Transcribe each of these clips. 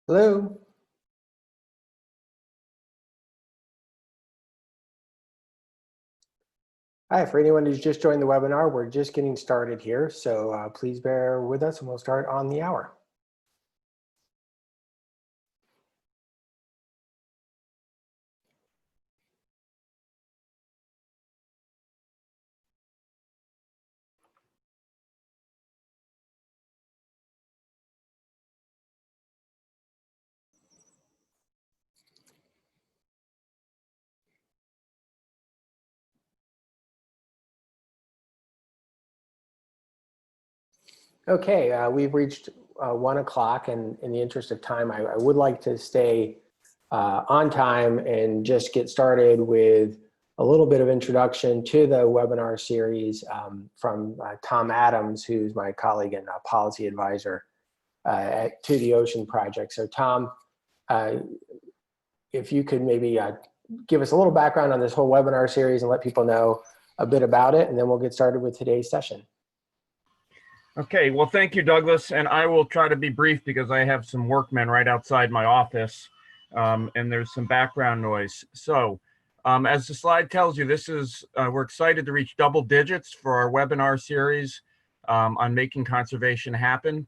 Hello. Hi, for anyone who's just joined the webinar, we're just getting started here, so please bear with us and we'll start on the hour. Okay, we've reached 1 o'clock, and in the interest of time, I would like to stay on time and just get started with a little bit of introduction to the webinar series from Tom Adams, who's my colleague and policy advisor to the Ocean Project. So Tom, if you could maybe give us a little background on this whole webinar series and let people know a bit about it, and then we'll get started with today's session. Okay, well, thank you, Douglas, and I will try to be brief because I have some workmen right outside my office, and there's some background noise. So, as the slide tells you, this is we're excited to reach double digits for our webinar series on making conservation happen.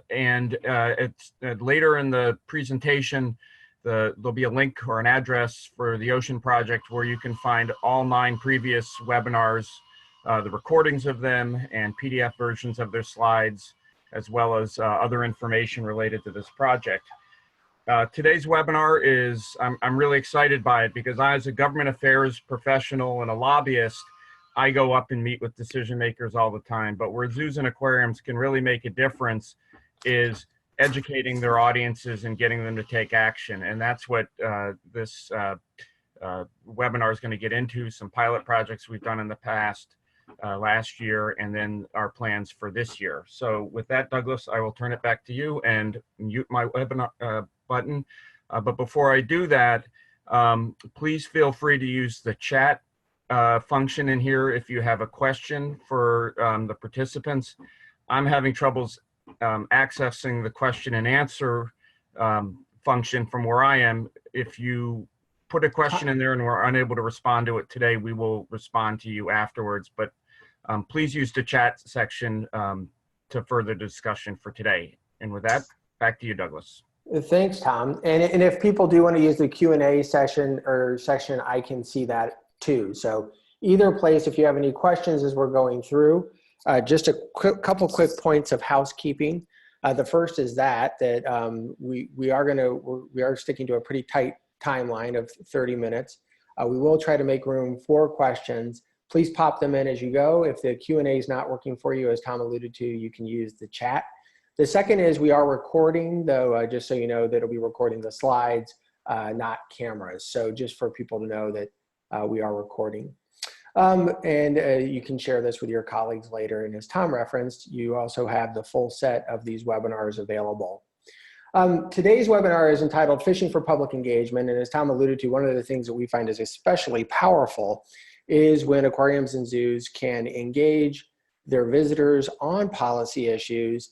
It's later in the presentation, there'll be a link or an address for the Ocean Project where you can find all 9 previous webinars, the recordings of them and PDF versions of their slides, as well as other information related to this project. Today's webinar is, I'm really excited by it because I, as a government affairs professional and a lobbyist, I go up and meet with decision makers all the time, but where zoos and aquariums can really make a difference is educating their audiences and getting them to take action. And that's what this webinar is going to get into, some pilot projects we've done in the past, last year, and then our plans for this year. So with that, Douglas, I will turn it back to you and mute my webinar button. But before I do that, please feel free to use the chat function in here if you have a question for the participants. I'm having troubles accessing the question and answer function from where I am. If you put a question in there and we're unable to respond to it today, we will respond to you afterwards. But please use the chat section to further discussion for today. And with that, back to you, Douglas. Thanks, Tom. And if people do want to use the Q&A session or section, I can see that too. So either place, if you have any questions as we're going through, just a couple quick points of housekeeping. The first is that we are sticking to a pretty tight timeline of 30 minutes. We will try to make room for questions. Please pop them in as you go. If the Q&A is not working for you, as Tom alluded to, you can use the chat. The second is we are recording, though, just so you know, that it'll be recording the slides, not cameras. So just for people to know that we are recording. You can share this with your colleagues later. And as Tom referenced, you also have the full set of these webinars available. Today's webinar is entitled Fishing for Public Engagement. And as Tom alluded to, one of the things that we find is especially powerful is when aquariums and zoos can engage their visitors on policy issues,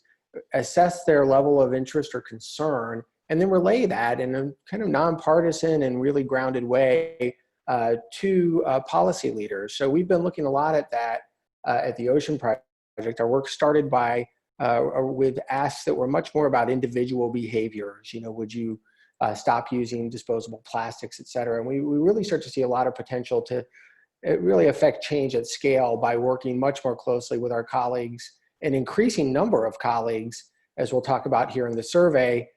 assess their level of interest or concern, and then relay that in a kind of nonpartisan and really grounded way to policy leaders. So we've been looking a lot at that at the Ocean Project. Our work started with asks that were much more about individual behaviors. You know, would you stop using disposable plastics, et cetera? And we really start to see a lot of potential to really affect change at scale by working much more closely with our colleagues, an increasing number of colleagues, as we'll talk about here in the survey,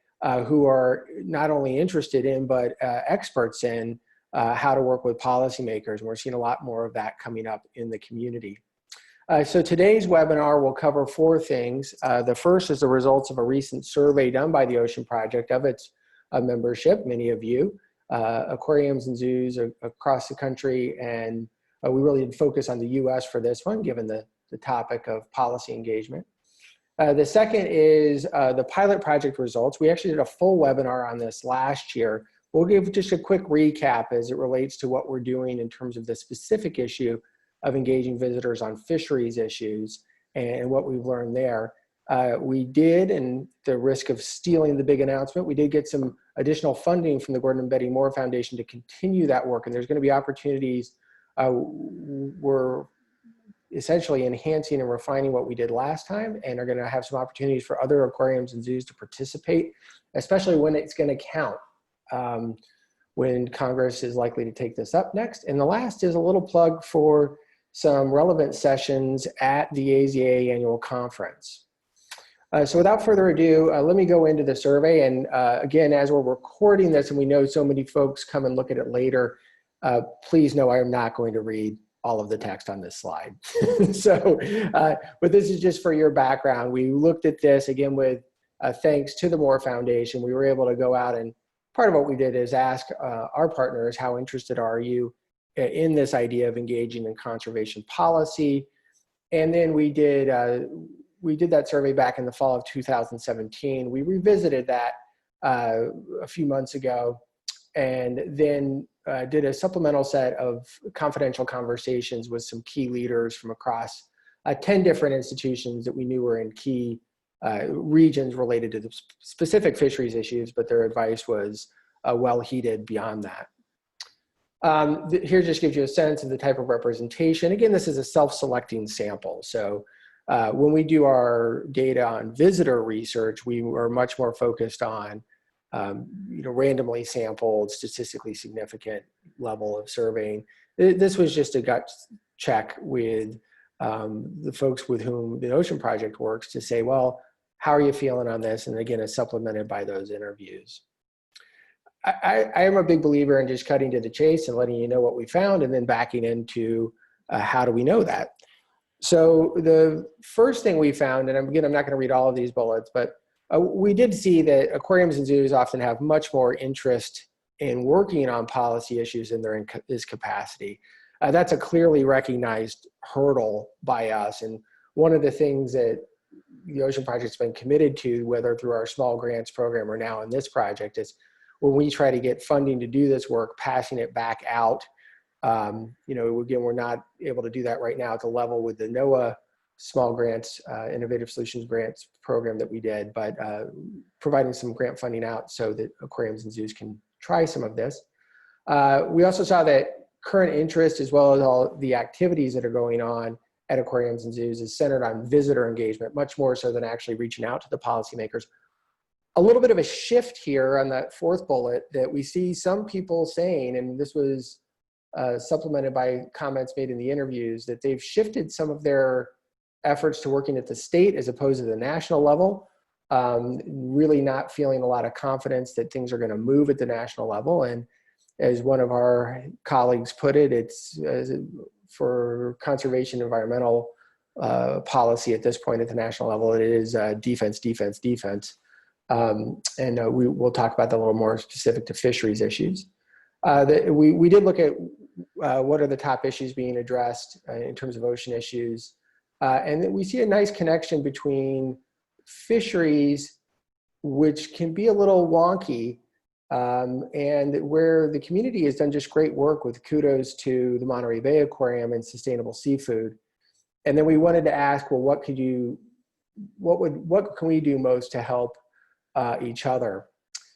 who are not only interested in, but experts in how to work with policymakers. And we're seeing a lot more of that coming up in the community. So today's webinar will cover 4 things. The first is the results of a recent survey done by the Ocean Project of its membership, many of you, aquariums and zoos across the country. And we really did focus on the US for this one, given the topic of policy engagement. The second is the pilot project results. We actually did a full webinar on this last year. We'll give just a quick recap as it relates to what we're doing in terms of the specific issue of engaging visitors on fisheries issues and what we've learned there. We did, and the risk of stealing the big announcement, we did get some additional funding from the Gordon and Betty Moore Foundation to continue that work. And there's going to be opportunities. We're essentially enhancing and refining what we did last time, and are going to have some opportunities for other aquariums and zoos to participate, especially when it's going to count, when Congress is likely to take this up next. And the last is a little plug for some relevant sessions at the AZA annual conference. So without further ado, let me go into the survey. And again, as we're recording this, and we know so many folks come and look at it later, please know I am not going to read all of the text on this slide. So, but this is just for your background. We looked at this again with thanks to the Moore Foundation. We were able to go out, and part of what we did is ask our partners, how interested are you in this idea of engaging in conservation policy? And then we did that survey back in the fall of 2017. We revisited that a few months ago, and then did a supplemental set of confidential conversations with some key leaders from across 10 different institutions that we knew were in key regions related to the specific fisheries issues, but their advice was well heeded beyond that. Here just gives you a sense of the type of representation. Again, this is a self-selecting sample. So when we do our data on visitor research, we are much more focused on randomly sampled, statistically significant level of surveying. This was just a gut check with the folks with whom the Ocean Project works to say, well, how are you feeling on this? And again, it's supplemented by those interviews. I am a big believer in just cutting to the chase and letting you know what we found, and then backing into how do we know that. So the first thing we found, and again, I'm not going to read all of these bullets, but we did see that aquariums and zoos often have much more interest in working on policy issues than there is capacity. That's a clearly recognized hurdle by us. And one of the things that the Ocean Project's been committed to, whether through our small grants program or now in this project, is when we try to get funding to do this work, passing it back out. Again, we're not able to do that right now at the level with the NOAA small grants, Innovative Solutions Grants program that we did, but providing some grant funding out so that aquariums and zoos can try some of this. We also saw that current interest, as well as all the activities that are going on at aquariums and zoos, is centered on visitor engagement, much more so than actually reaching out to the policymakers. A little bit of a shift here on that fourth bullet that we see some people saying, and this was supplemented by comments made in the interviews, that they've shifted some of their efforts to working at the state as opposed to the national level, really not feeling a lot of confidence that things are going to move at the national level. And as one of our colleagues put it, it's for conservation environmental policy at this point at the national level, it is defense, defense, defense. We'll talk about that a little more specific to fisheries issues. We did look at what are the top issues being addressed in terms of ocean issues. And we see a nice connection between fisheries, which can be a little wonky, and where the community has done just great work with kudos to the Monterey Bay Aquarium and sustainable seafood. And then we wanted to ask, well, what can we do most to help each other?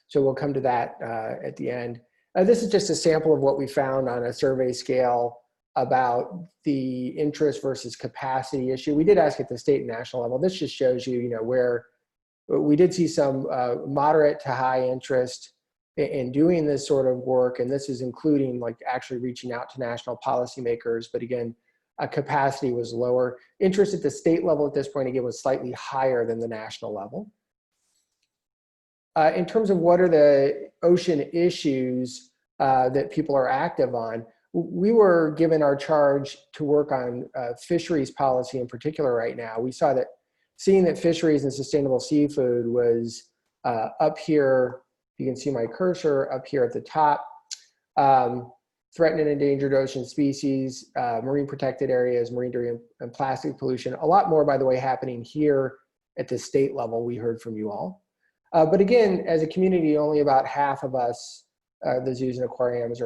So we'll come to that at the end. This is just a sample of what we found on a survey scale about the interest versus capacity issue. We did ask at the state and national level. This just shows you, where we did see some moderate to high interest in doing this sort of work. And this is including like actually reaching out to national policymakers. But again, capacity was lower. Interest at the state level at this point, again, was slightly higher than the national level. In terms of what are the ocean issues that people are active on, we were given our charge to work on fisheries policy in particular right now. We saw that seeing that fisheries and sustainable seafood was up here, you can see my cursor up here at the top, threatened and endangered ocean species, marine protected areas, marine debris and plastic pollution. A lot more, by the way, happening here at the state level, we heard from you all. But again, as a community, only about half of us, the zoos and aquariums,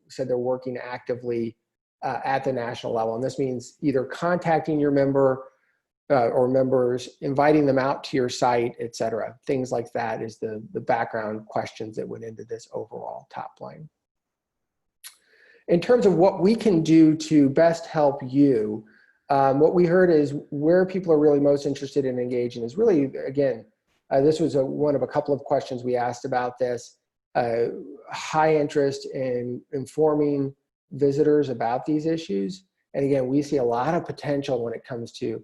said they're working actively at the national level. And this means either contacting your member or members, inviting them out to your site, et cetera. Things like that is the background questions that went into this overall top line. In terms of what we can do to best help you, what we heard is where people are really most interested in engaging is really, again, this was one of a couple of questions we asked about this, high interest in informing visitors about these issues. And again, we see a lot of potential when it comes to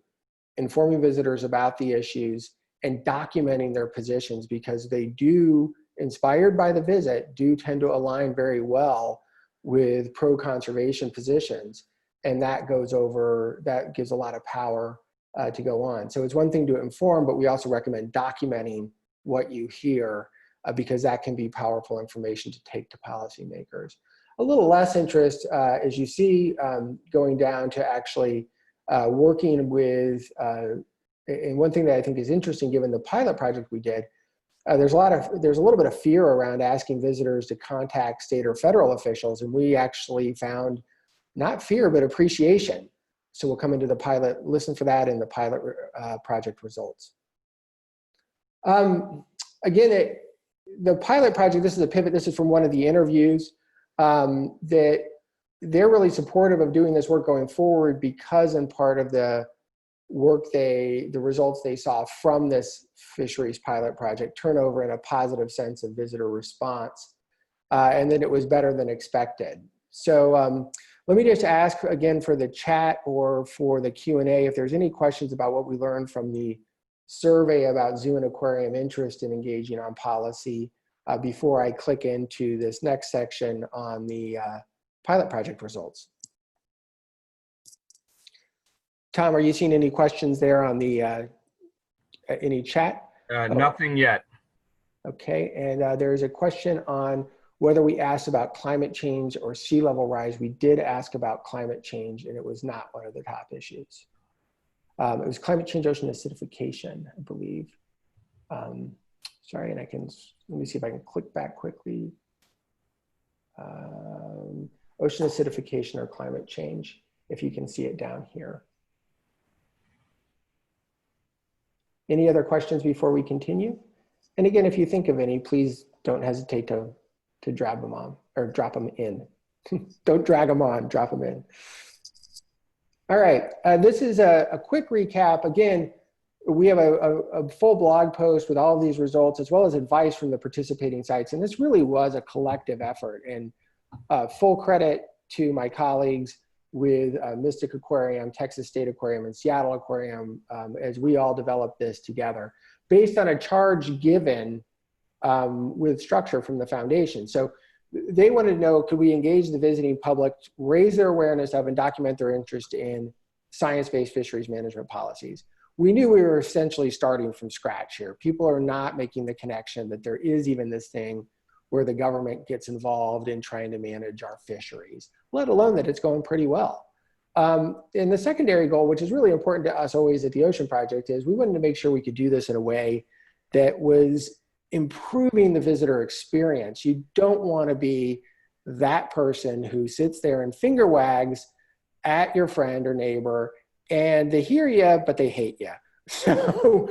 informing visitors about the issues and documenting their positions, because they do, inspired by the visit, do tend to align very well with pro-conservation positions. And that gives a lot of power to go on. So it's one thing to inform, but we also recommend documenting what you hear because that can be powerful information to take to policymakers. A little less interest, as you see, going down to actually working with, and one thing that I think is interesting given the pilot project we did, there's a little bit of fear around asking visitors to contact state or federal officials, and we actually found not fear, but appreciation. So we'll come into the pilot, listen for that in the pilot project results. Again, the pilot project, this is a pivot, this is from one of the interviews, that they're really supportive of doing this work going forward because in part of the work the results they saw from this fisheries pilot project turn over in a positive sense of visitor response, and then it was better than expected. So let me just ask again for the chat or for the Q&A if there's any questions about what we learned from the survey about zoo and aquarium interest in engaging on policy before I click into this next section on the pilot project results. Tom, are you seeing any questions there on the any chat? Nothing yet. Okay, and there is a question on whether we asked about climate change or sea level rise. We did ask about climate change, and it was not one of the top issues. It was climate change, ocean acidification, I believe. Sorry, and let me see if I can click back quickly. Ocean acidification or climate change, if you can see it down here. Any other questions before we continue? And again, if you think of any, please don't hesitate to drag them on or drop them in. Don't drag them on, drop them in. All right, this is a quick recap. Again, we have a full blog post with all of these results as well as advice from the participating sites. And this really was a collective effort, and full credit to my colleagues with Mystic Aquarium, Texas State Aquarium, and Seattle Aquarium as we all developed this together based on a charge given with structure from the foundation. So they wanted to know, could we engage the visiting public, raise their awareness of and document their interest in science-based fisheries management policies? We knew we were essentially starting from scratch here. People are not making the connection that there is even this thing where the government gets involved in trying to manage our fisheries, let alone that it's going pretty well. And the secondary goal, which is really important to us always at the Ocean Project, is we wanted to make sure we could do this in a way that was improving the visitor experience. You don't want to be that person who sits there and finger wags at your friend or neighbor, and they hear you, but they hate you. So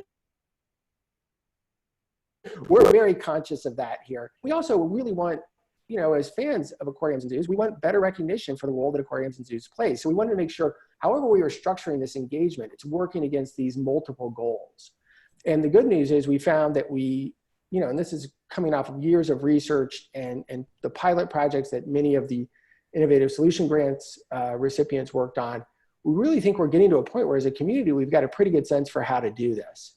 we're very conscious of that here. We also really want, as fans of aquariums and zoos, we want better recognition for the role that aquariums and zoos play. So we wanted to make sure, however we were structuring this engagement, it's working against these multiple goals. And the good news is we found that and this is coming off of years of research and the pilot projects that many of the Innovative Solution Grants recipients worked on, we really think we're getting to a point where as a community, we've got a pretty good sense for how to do this.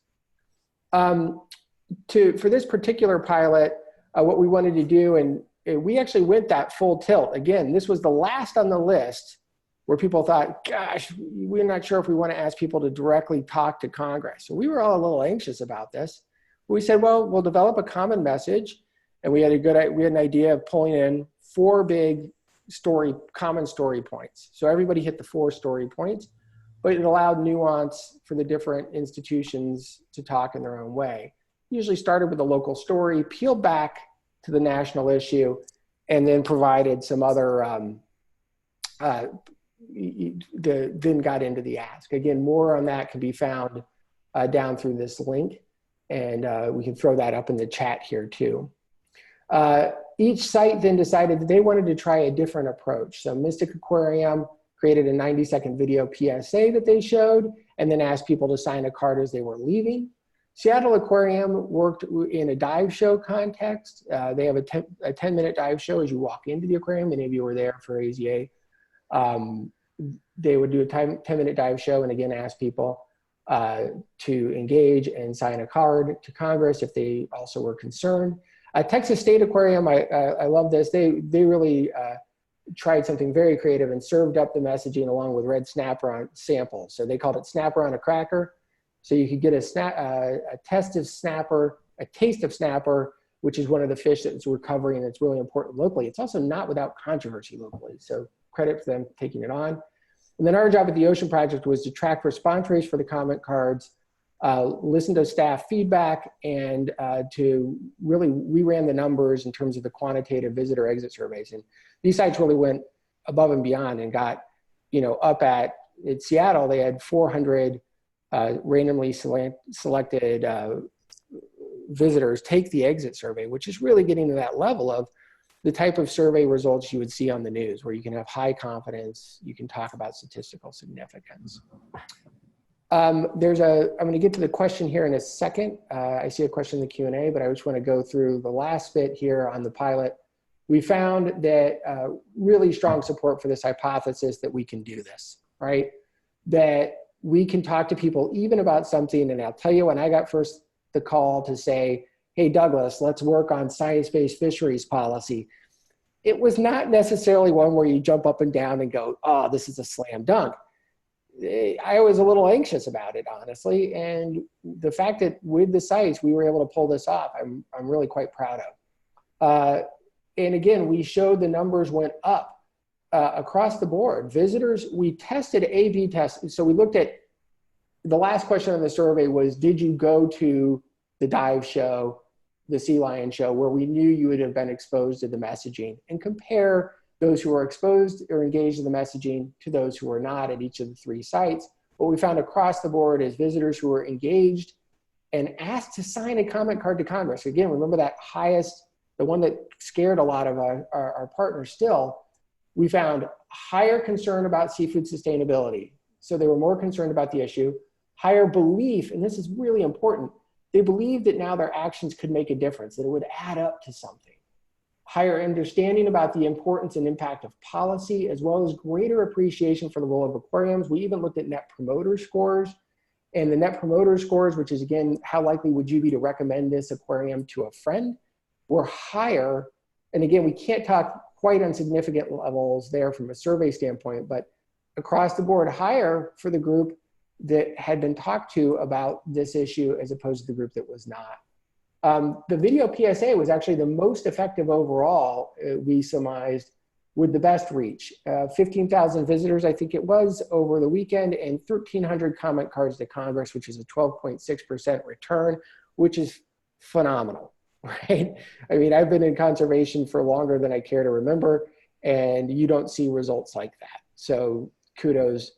For this particular pilot, what we wanted to do, and we actually went that full tilt. Again, this was the last on the list where people thought, gosh, we're not sure if we want to ask people to directly talk to Congress. So we were all a little anxious about this. We said, well, we'll develop a common message. And we had an idea of pulling in 4 big common story points. So everybody hit the 4 story points, but it allowed nuance for the different institutions to talk in their own way. Usually started with a local story, peeled back to the national issue, and then provided some other then got into the ask. Again, more on that can be found down through this link, and we can throw that up in the chat here too. Each site then decided that they wanted to try a different approach. So Mystic Aquarium created a 90-second video PSA that they showed, and then asked people to sign a card as they were leaving. Seattle Aquarium worked in a dive show context. They have a 10-minute dive show as you walk into the aquarium. Many of you were there for AZA. They would do a 10-minute dive show and again ask people to engage and sign a card to Congress if they also were concerned. Texas State Aquarium, I love this. They really tried something very creative and served up the messaging along with red snapper on samples. So they called it snapper on a cracker. So you could get a taste of snapper, which is one of the fish that's recovering that's really important locally. It's also not without controversy locally. So credit for them taking it on. And then our job at the Ocean Project was to track response rates for the comment cards, listen to staff feedback, and we ran the numbers in terms of the quantitative visitor exit surveys. And these sites really went above and beyond and got, up at Seattle, they had 400 randomly selected visitors take the exit survey, which is really getting to that level of the type of survey results you would see on the news, where you can have high confidence, you can talk about statistical significance. I'm going to get to the question here in a second. I see a question in the Q&A, but I just want to go through the last bit here on the pilot. We found that really strong support for this hypothesis that we can do this, right? That we can talk to people even about something, and I'll tell you when I got first the call to say, hey, Douglas, let's work on science-based fisheries policy. It was not necessarily one where you jump up and down and go, oh, this is a slam dunk. I was a little anxious about it, honestly. And the fact that with the sites, we were able to pull this off, I'm really quite proud of. And again, we showed the numbers went up across the board. Visitors, we tested A/B tests. So we looked at, the last question on the survey was, did you go to the dive show, the sea lion show, where we knew you would have been exposed to the messaging, and compare those who were exposed or engaged in the messaging to those who were not at each of the 3 sites. What we found across the board is visitors who were engaged and asked to sign a comment card to Congress. Again, remember that highest, the one that scared a lot of our partners still, we found higher concern about seafood sustainability. So they were more concerned about the issue, higher belief, and this is really important, they believed that now their actions could make a difference, that it would add up to something. Higher understanding about the importance and impact of policy, as well as greater appreciation for the role of aquariums. We even looked at net promoter scores, and the net promoter scores, which is again, how likely would you be to recommend this aquarium to a friend, were higher. And again, we can't talk quite on significant levels there from a survey standpoint, but across the board higher for the group that had been talked to about this issue as opposed to the group that was not. The video PSA was actually the most effective overall, we surmised, with the best reach. 15,000 visitors, I think it was, over the weekend, and 1,300 comment cards to Congress, which is a 12.6% return, which is phenomenal, right? I mean, I've been in conservation for longer than I care to remember, and you don't see results like that. So kudos,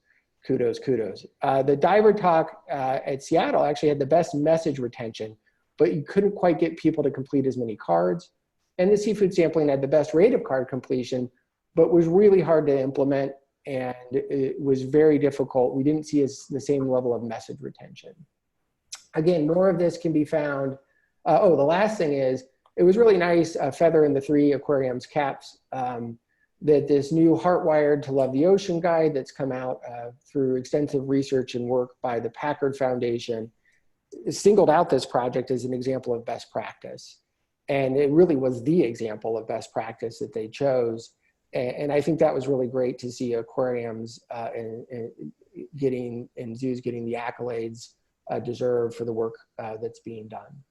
kudos, kudos. The diver talk at Seattle actually had the best message retention, but you couldn't quite get people to complete as many cards. And the seafood sampling had the best rate of card completion, but was really hard to implement, and it was very difficult. We didn't see the same level of message retention. Again, more of this can be found. The last thing is, it was really nice, feather in the 3 aquariums caps, that this new Heartwired to Love the Ocean guide that's come out through extensive research and work by the Packard Foundation singled out this project as an example of best practice. And it really was the example of best practice that they chose. And I think that was really great to see aquariums and zoos getting the accolades deserved for the work that's being done.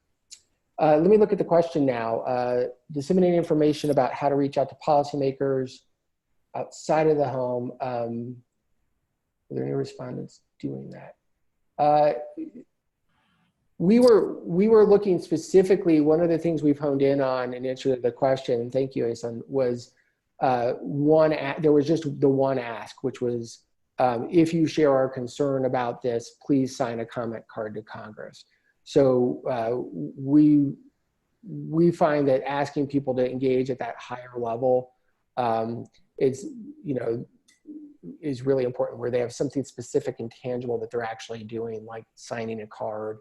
Let me look at the question now. Disseminating information about how to reach out to policymakers outside of the home. Are there any respondents doing that? We were looking specifically, one of the things we've honed in on in answer to the question, thank you, Asan, was there was just the one ask, which was, if you share our concern about this, please sign a comment card to Congress. So we find that asking people to engage at that higher level is really important, where they have something specific and tangible that they're actually doing, like signing a card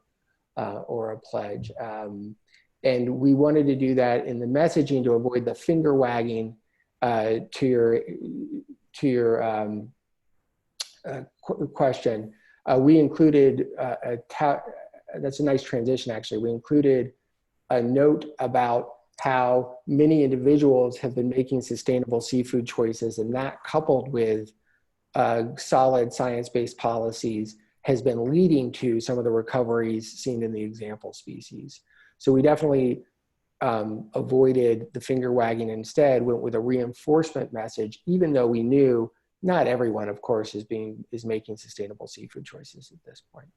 or a pledge. And we wanted to do that in the messaging to avoid the finger wagging to your question. We included that's a nice transition, actually. We included a note about how many individuals have been making sustainable seafood choices, and that, coupled with solid science-based policies, has been leading to some of the recoveries seen in the example species. So we definitely avoided the finger wagging, and instead went with a reinforcement message, even though we knew not everyone, of course, is making sustainable seafood choices at this point.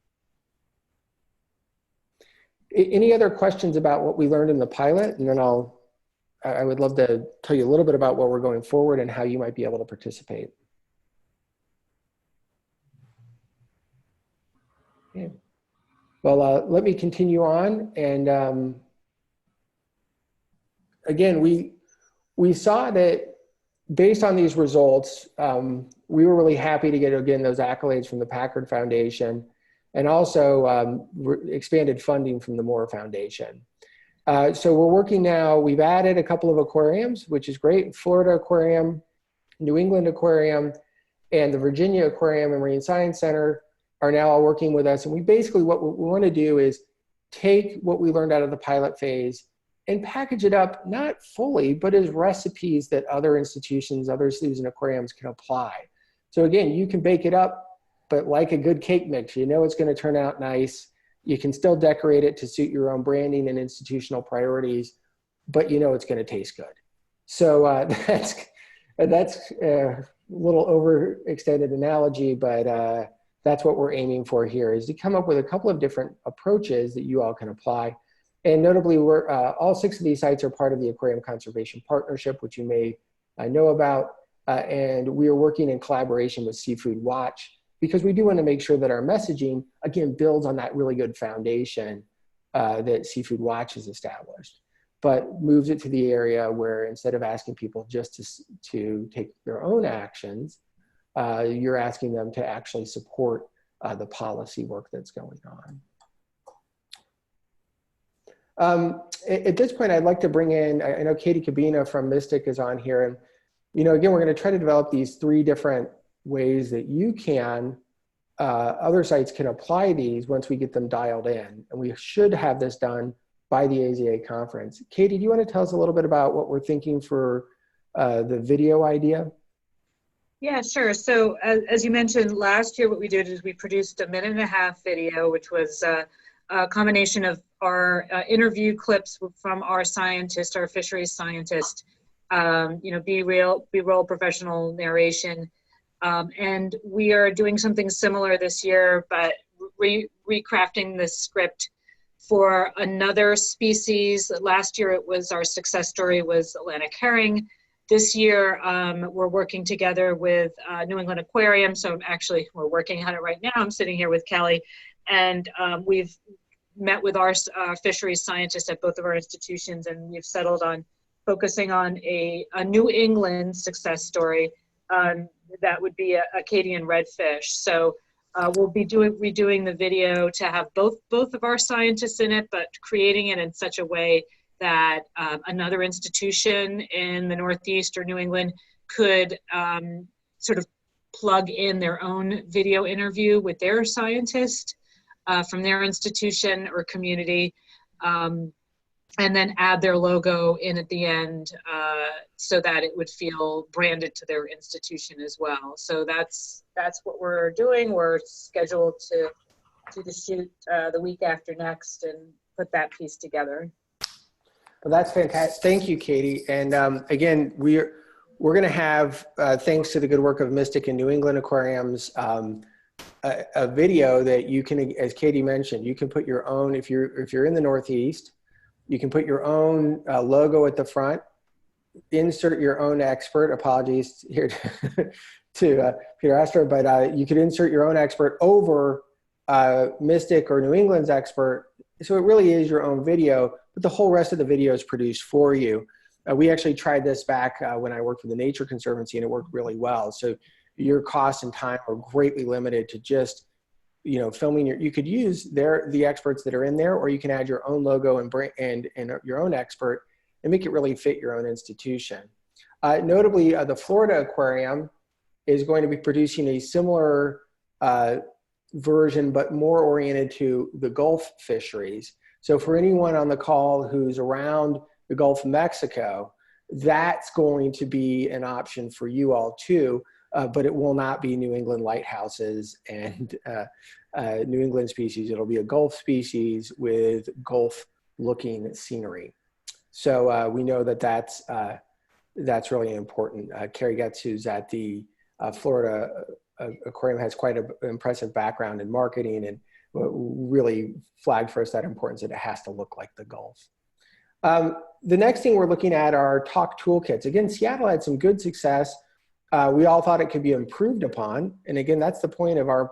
Any other questions about what we learned in the pilot? And then I would love to tell you a little bit about what we're going forward and how you might be able to participate. Okay. Well, let me continue on. And again, we saw that based on these results, we were really happy to get, again, those accolades from the Packard Foundation, and also expanded funding from the Moore Foundation. So we're working now, we've added a couple of aquariums, which is great. Florida Aquarium, New England Aquarium, and the Virginia Aquarium and Marine Science Center are now all working with us. And we basically, what we want to do is take what we learned out of the pilot phase and package it up, not fully, but as recipes that other institutions, other cities and aquariums can apply. So again, you can bake it up, but like a good cake mix, you know it's going to turn out nice. You can still decorate it to suit your own branding and institutional priorities, but you know it's going to taste good. So that's a little overextended analogy, but that's what we're aiming for here, is to come up with a couple of different approaches that you all can apply. And notably, all 6 of these sites are part of the Aquarium Conservation Partnership, which you may know about. And we are working in collaboration with Seafood Watch, because we do want to make sure that our messaging, again, builds on that really good foundation that Seafood Watch has established, but moves it to the area where, instead of asking people just to take their own actions, you're asking them to actually support the policy work that's going on. At this point, I'd like to bring in, I know Katie Cabina from Mystic is on here. And, again, we're going to try to develop these 3 different ways that you can, other sites can apply these once we get them dialed in. And we should have this done by the AZA conference. Katie, do you want to tell us a little bit about what we're thinking for the video idea? Yeah, sure. So as you mentioned, last year what we did is we produced a 1.5-minute video, which was a combination of our interview clips from our scientist, our fisheries scientist, B-roll professional narration. And we are doing something similar this year, but recrafting the script for another species. Last year it was, our success story was Atlantic herring. This year we're working together with New England Aquarium. So we're working on it right now. I'm sitting here with Kelly, and we've met with our fisheries scientists at both of our institutions, and we've settled on focusing on a New England success story. That would be a Acadian redfish. So we'll be redoing the video to have both of our scientists in it, but creating it in such a way that another institution in the Northeast or New England could sort of plug in their own video interview with their scientist from their institution or community, and then add their logo in at the end so that it would feel branded to their institution as well. So that's what we're doing. We're scheduled to do the shoot the week after next and put that piece together. Well, that's fantastic. Thank you, Katie. And again, we're going to have, thanks to the good work of Mystic and New England Aquariums, a video that you can, as Katie mentioned, you can put your own, if you're in the Northeast, you can put your own logo at the front, insert your own expert. Apologies here to Peter Astor, but you could insert your own expert over Mystic or New England's expert. So it really is your own video, but the whole rest of the video is produced for you. We actually tried this back when I worked for the Nature Conservancy, and it worked really well. So your cost and time are greatly limited to just, you know, filming you could use the experts that are in there, or you can add your own logo and your own expert and make it really fit your own institution. Notably, the Florida Aquarium is going to be producing a similar version, but more oriented to the Gulf fisheries. So for anyone on the call who's around the Gulf of Mexico, that's going to be an option for you all too, but it will not be New England lighthouses and New England species. It'll be a Gulf species with Gulf-looking scenery. So we know that that's really important. Carrie Getz, who's at the Florida Aquarium, has quite an impressive background in marketing and really flagged for us that importance that it has to look like the Gulf. The next thing we're looking at are talk toolkits. Again, Seattle had some good success. We all thought it could be improved upon. And again, that's the point of our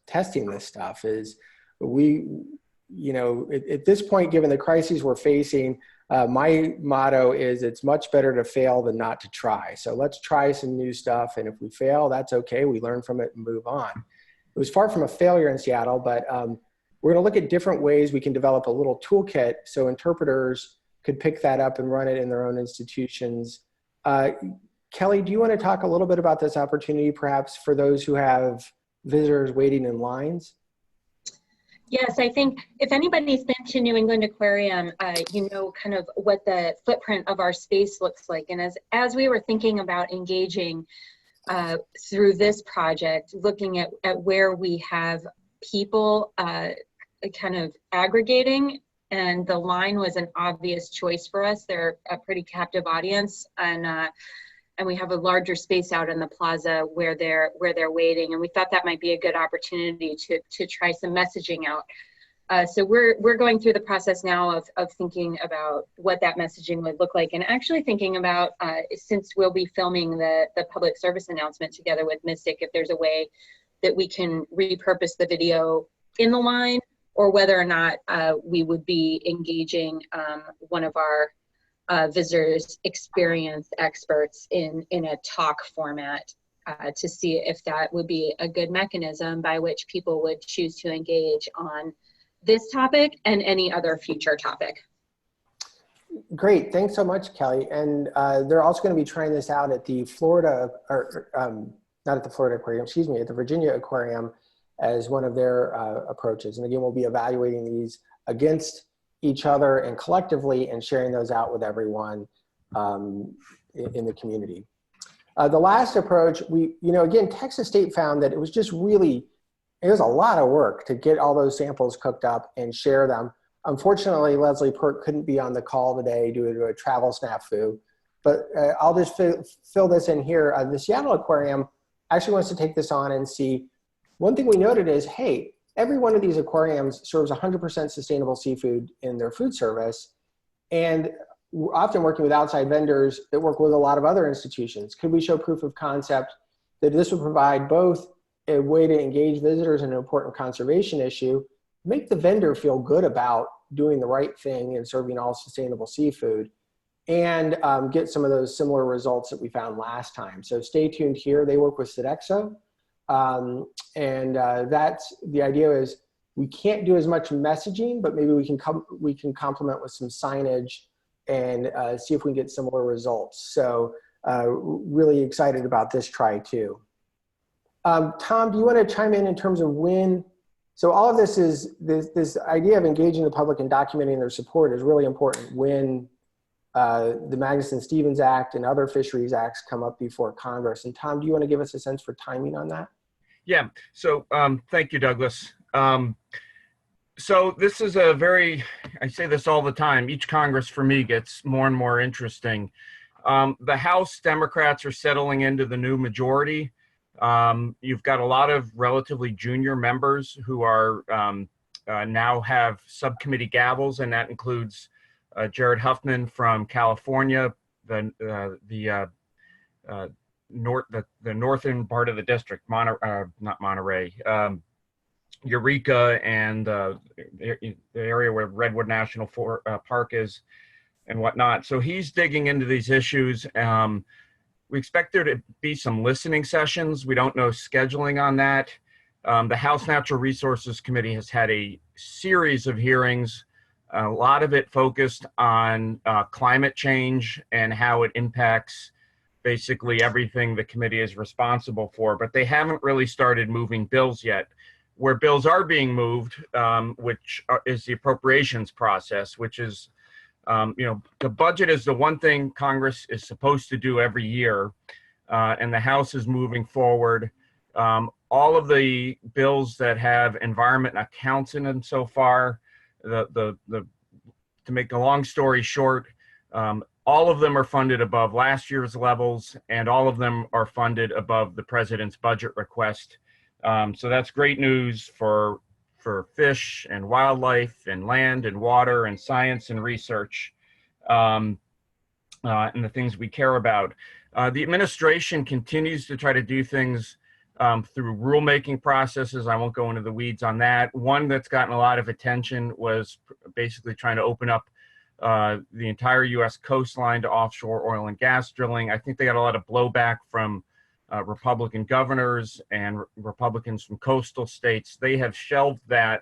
testing this stuff is we, you know, at this point, given the crises we're facing, my motto is it's much better to fail than not to try. So let's try some new stuff. And if we fail, that's okay. We learn from it and move on. It was far from a failure in Seattle, but we're gonna look at different ways we can develop a little toolkit so interpreters could pick that up and run it in their own institutions. Kelly, do you want to talk a little bit about this opportunity, perhaps for those who have visitors waiting in lines? Yes, I think if anybody's been to New England Aquarium, you know kind of what the footprint of our space looks like. And as we were thinking about engaging through this project, looking at where we have people kind of aggregating, and the line was an obvious choice for us. They're a pretty captive audience, and we have a larger space out in the plaza where they're waiting, and we thought that might be a good opportunity to try some messaging out. So we're going through the process now of thinking about what that messaging would look like, and actually thinking about since we'll be filming the public service announcement together with Mystic, if there's a way that we can repurpose the video in the line, or whether or not we would be engaging one of our visitors experience experts in a talk format to see if that would be a good mechanism by which people would choose to engage on this topic and any other future topic. Great, thanks so much, Kelly. And they're also going to be trying this out at the Florida, not at the Florida Aquarium, excuse me, at the Virginia Aquarium as one of their approaches. And again, we'll be evaluating these against each other and collectively and sharing those out with everyone in the community. The last approach, again, Texas State found that it was just really, it was a lot of work to get all those samples cooked up and share them. Unfortunately, Leslie Pert couldn't be on the call today due to a travel snafu, but I'll just fill this in here. The Seattle Aquarium actually wants to take this on and see. One thing we noted is, hey, every one of these aquariums serves 100% sustainable seafood in their food service, and we're often working with outside vendors that work with a lot of other institutions. Could we show proof of concept that this would provide both a way to engage visitors in an important conservation issue, make the vendor feel good about doing the right thing and serving all sustainable seafood, and get some of those similar results that we found last time. So stay tuned here. They work with Sodexo. That's the idea is we can't do as much messaging, but maybe we can complement with some signage and see if we can get similar results. So really excited about this try too. Tom, do you want to chime in terms of when? So all of this is this idea of engaging the public and documenting their support is really important when the Magnuson-Stevens Act and other fisheries acts come up before Congress. And Tom, do you want to give us a sense for timing on that? Yeah, so thank you, Douglas. So this is a very, I say this all the time, each Congress for me gets more and more interesting. The House Democrats are settling into the new majority. You've got a lot of relatively junior members who are now have subcommittee gavels, and that includes Jared Huffman from California, the northern part of the district, not Monterey, Eureka, and the area where Redwood National Park is, and whatnot. So he's digging into these issues. We expect there to be some listening sessions. We don't know scheduling on that. The House Natural Resources Committee has had a series of hearings, a lot of it focused on climate change and how it impacts basically everything the committee is responsible for, but they haven't really started moving bills yet. Where bills are being moved, which is the appropriations process, which is, the budget is the one thing Congress is supposed to do every year, and the House is moving forward. All of the bills that have environment and accounts in them so far, to make a long story short, all of them are funded above last year's levels, and all of them are funded above the president's budget request. So that's great news for fish and wildlife and land and water and science and research, and the things we care about. The administration continues to try to do things through rulemaking processes. I won't go into the weeds on that. One that's gotten a lot of attention was basically trying to open up the entire U.S. coastline to offshore oil and gas drilling. I think they got a lot of blowback from Republican governors and Republicans from coastal states. They have shelved that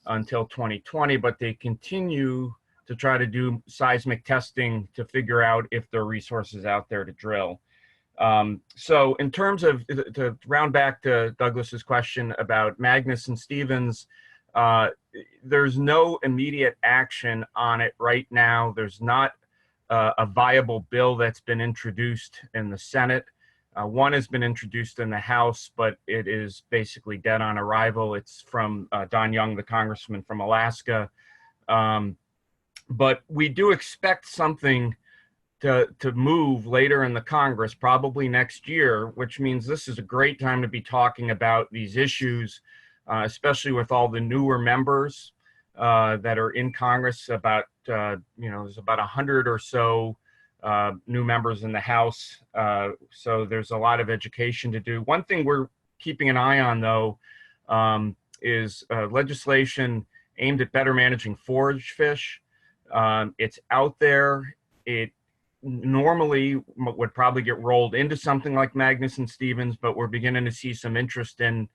until 2020, but they continue to try to do seismic testing to figure out if there are resources out there to drill. So in terms of, to round back to Douglas's question about Magnuson-Stevens, there's no immediate action on it right now. There's not a viable bill that's been introduced in the Senate. One has been introduced in the House, but it is basically dead on arrival. It's from Don Young, the congressman from Alaska. But we do expect something to move later in the Congress, probably next year, which means this is a great time to be talking about these issues, especially with all the newer members that are in Congress. About, there's about 100 or so new members in the House. So there's a lot of education to do. One thing we're keeping an eye on, though, is legislation aimed at better managing forage fish. It's out there. It normally would probably get rolled into something like Magnuson-Stevens, but we're beginning to see some interest in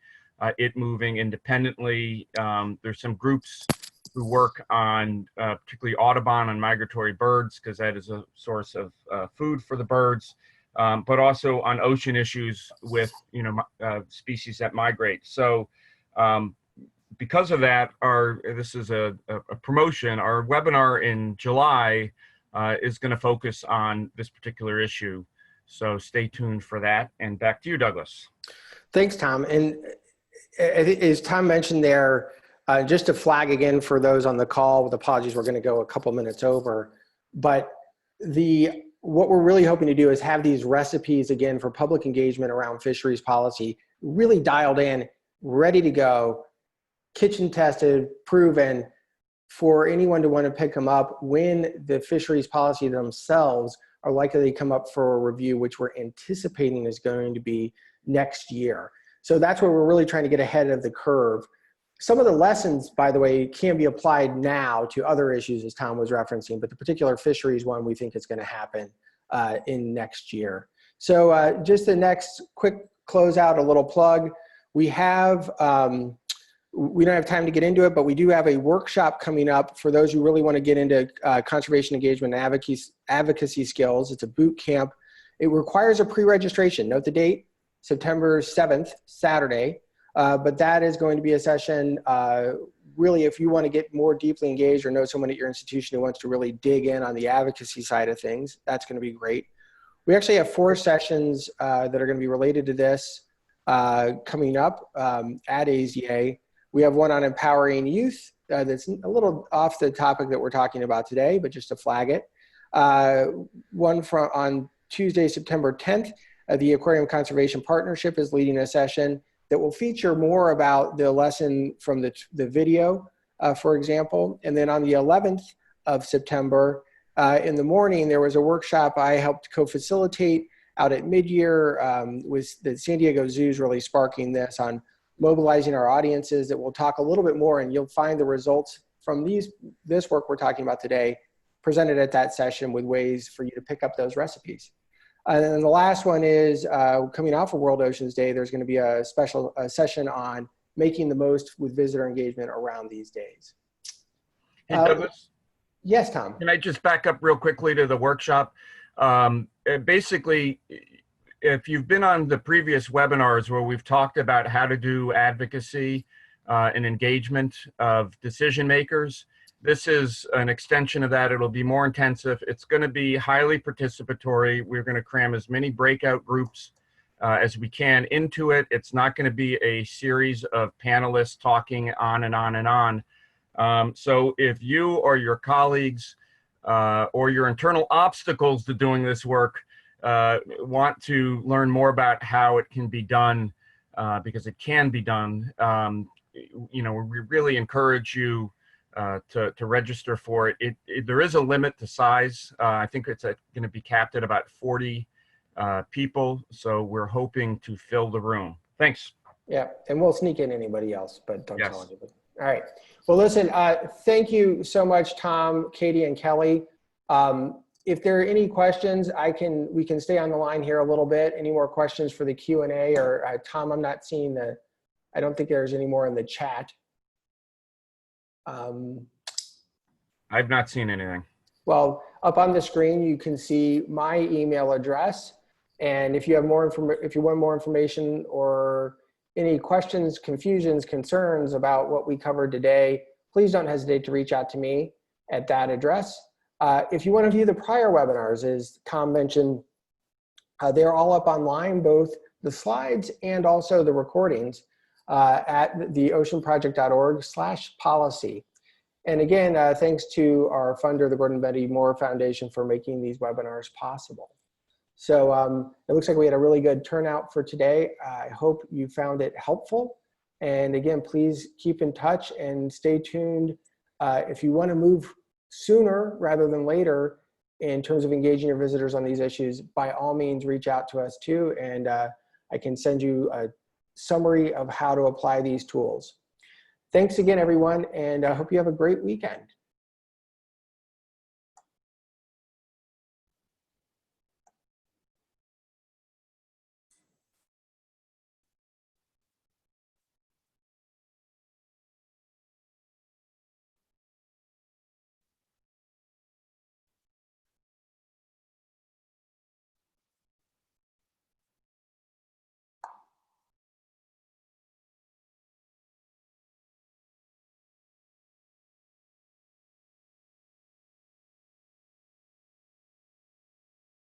it moving independently. There's some groups who work on particularly Audubon on migratory birds, because that is a source of food for the birds, but also on ocean issues with species that migrate. So because of that, this is a promotion. Our webinar in July is going to focus on this particular issue. So stay tuned for that. And back to you, Douglas. Thanks, Tom. And as Tom mentioned there, just to flag again for those on the call, with apologies, we're going to go a couple minutes over. But what we're really hoping to do is have these recipes again for public engagement around fisheries policy really dialed in, ready to go, kitchen tested, proven, for anyone to want to pick them up when the fisheries policy themselves are likely to come up for a review, which we're anticipating is going to be next year. So that's where we're really trying to get ahead of the curve. Some of the lessons, by the way, can be applied now to other issues, as Tom was referencing, but the particular fisheries one we think is going to happen in next year. So just the next quick closeout, a little plug. We don't have time to get into it, but we do have a workshop coming up for those who really want to get into conservation engagement and advocacy skills. It's a boot camp. It requires a pre-registration. Note the date, September 7th, Saturday. But that is going to be a session, really, if you want to get more deeply engaged or know someone at your institution who wants to really dig in on the advocacy side of things, that's going to be great. We actually have 4 sessions that are going to be related to this coming up at AZA. We have one on empowering youth that's a little off the topic that we're talking about today, but just to flag it. One on Tuesday, September 10th, the Aquarium Conservation Partnership is leading a session that will feature more about the lesson from the video, for example. And then on the 11th of September, In the morning, there was a workshop I helped co-facilitate out at mid-year with the San Diego Zoo's really sparking this on mobilizing our audiences that we'll talk a little bit more, and you'll find the results from this work we're talking about today presented at that session with ways for you to pick up those recipes. And then the last one is coming off of World Oceans Day, there's going to be a special session on making the most with visitor engagement around these days. Hey, Douglas? Yes, Tom. Can I just back up real quickly to the workshop? Basically, if you've been on the previous webinars where we've talked about how to do advocacy and engagement of decision makers, this is an extension of that. It'll be more intensive. It's going to be highly participatory. We're going to cram as many breakout groups as we can into it. It's not going to be a series of panelists talking on and on and on. So if you or your colleagues or your internal obstacles to doing this work want to learn more about how it can be done, because it can be done, you know, we really encourage you to register for it. There is a limit to size. I think it's going to be capped at about 40 people. So we're hoping to fill the room. Thanks. Yeah, and we'll sneak in anybody else, but don't tell Yes. anybody. All right. Well, listen, thank you so much, Tom, Katie, and Kelly. If there are any questions, we can stay on the line here a little bit. Any more questions for the Q&A? Or Tom, I'm not seeing I don't think there's any more in the chat. I've not seen anything. Well, up on the screen, you can see my email address. And if you have if you want more information or any questions, confusions, concerns about what we covered today, please don't hesitate to reach out to me at that address. If you want to view the prior webinars, as Tom mentioned, they're all up online, both the slides and also the recordings at theoceanproject.org/policy. And again, thanks to our funder, the Gordon Betty Moore Foundation, for making these webinars possible. So it looks like we had a really good turnout for today. I hope you found it helpful. And again, please keep in touch and stay tuned. If you want to move sooner rather than later in terms of engaging your visitors on these issues, by all means, reach out to us too. And I can send you a summary of how to apply these tools. Thanks again, everyone. And I hope you have a great weekend.